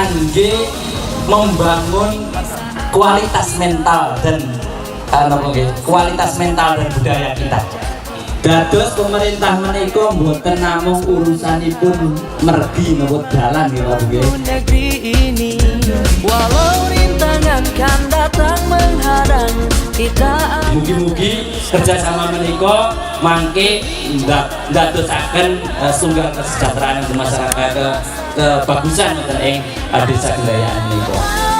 kangge membangun kualitas mental dan kualitas mental dan budaya kita. Dados pemerintah menika mboten namung urusanipun mergi napa dalan ya Pak nggih. Negeri ini walau rintangan kan datang menghadang kita. Mugi-mugi kerjasama menika mangke ndadosaken sunggal kesejahteraan masyarakat kebagusan wonten ing desa Gendayaan menika.